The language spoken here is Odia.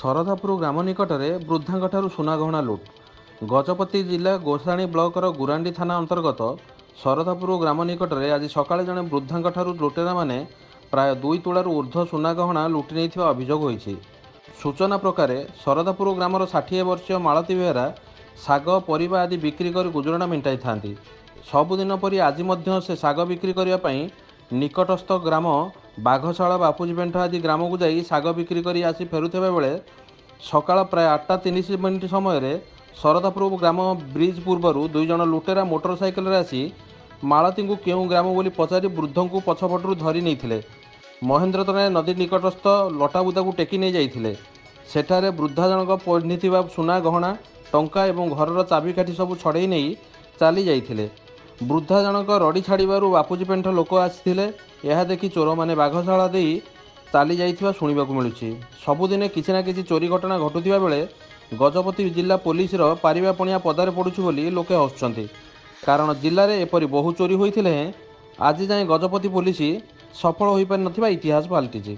ଶରଧାପୁର ଗ୍ରାମ ନିକଟରେ ବୃଦ୍ଧାଙ୍କଠାରୁ ସୁନାଗହଣା ଲୁଟ୍। ଗଜପତି ଜିଲ୍ଲା ଗୋସାଣୀ ବ୍ଲକର ଗୁରାଣ୍ଡି ଥାନା ଅନ୍ତର୍ଗତ ଶରଧାପୁର ଗ୍ରାମ ନିକଟରେ ଆଜି ସକାଳେ ଜଣେ ବୃଦ୍ଧାଙ୍କଠାରୁ ଲୁଟେରାମାନେ ପ୍ରାୟ 2 ତୋଳାରୁ ଉର୍ଦ୍ଧ୍ୱ ସୁନାଗହଣା ଲୁଟି ନେଇଥିବା ଅଭିଯୋଗ ହୋଇଛି। ସୂଚନା ପ୍ରକାରେ ଶରଧାପୁର ଗ୍ରାମର 60 ବର୍ଷୀୟ ମାଳତୀ ବେହେରା ଶାଗ ପରିବା ଆଦି ବିକ୍ରି କରି ଗୁଜୁରାଣ ମେଣ୍ଟାଇଥାନ୍ତି। ସବୁଦିନ ପରି ଆଜି ମଧ୍ୟ ସେ ଶାଗ ବିକ୍ରି କରିବା ପାଇଁ ନିକଟସ୍ଥ ଗ୍ରାମ ବାଘଶାଳ ବାପୁଜୀପେଣ୍ଠ ଆଦି ଗ୍ରାମକୁ ଯାଇ ଶାଗ ବିକ୍ରି କରି ଆସି ଫେରୁଥିବା ବେଳେ ସକାଳ ପ୍ରାୟ 8:30 ସମୟରେ ଶରଧାପୁର ଗ୍ରାମ ବ୍ରିଜ୍ ପୂର୍ବରୁ 2 ଜଣ ଲୁଟେରା ମୋଟର ସାଇକେଲରେ ଆସି ମାଳତୀଙ୍କୁ କେଉଁ ଗ୍ରାମ ବୋଲି ପଚାରି ବୃଦ୍ଧଙ୍କୁ ପଛପଟରୁ ଧରି ନେଇଥିଲେ। ମହେନ୍ଦ୍ରତନାୟ ନଦୀ ନିକଟସ୍ଥ ଲଟାବୁଦାକୁ ଟେକି ନେଇ ଯାଇଥିଲେ। ସେଠାରେ ବୃଦ୍ଧା ଜଣକ ପିନ୍ଧିଥିବା ସୁନା ଗହଣା, ଟଙ୍କା ଏବଂ ଘରର ଚାବିକାଠି ସବୁ ଛଡ଼େଇ ନେଇ ଚାଲି ଯାଇଥିଲେ। ବୃଦ୍ଧା ଜଣକ ରଡ଼ି ଛାଡ଼ିବାରୁ ବାପୁଜୀପେଣ୍ଠ ଲୋକ ଆସିଥିଲେ। ଏହା ଦେଖି ଚୋରମାନେ ବାଘଶାଳ ଦେଇ ଚାଲି ଯାଇଥିବା ଶୁଣିବାକୁ ମିଳୁଛି। ସବୁଦିନେ କିଛି ନା କିଛି ଚୋରି ଘଟଣା ଘଟୁଥିବା ବେଳେ ଗଜପତି ଜିଲ୍ଲା ପୋଲିସର ପାରିବା ପଣିଆ ପଦାରେ ପଡ଼ୁଛି ବୋଲି ଲୋକେ ହସୁଛନ୍ତି। କାରଣ ଜିଲ୍ଲାରେ ଏପରି ବହୁ ଚୋରି ହୋଇଥିଲେ ହେଁ ଆଜି ଯାଏଁ ଗଜପତି ପୋଲିସ ସଫଳ ହୋଇପାରିନଥିବା ଇତିହାସ ପାଲଟିଛି।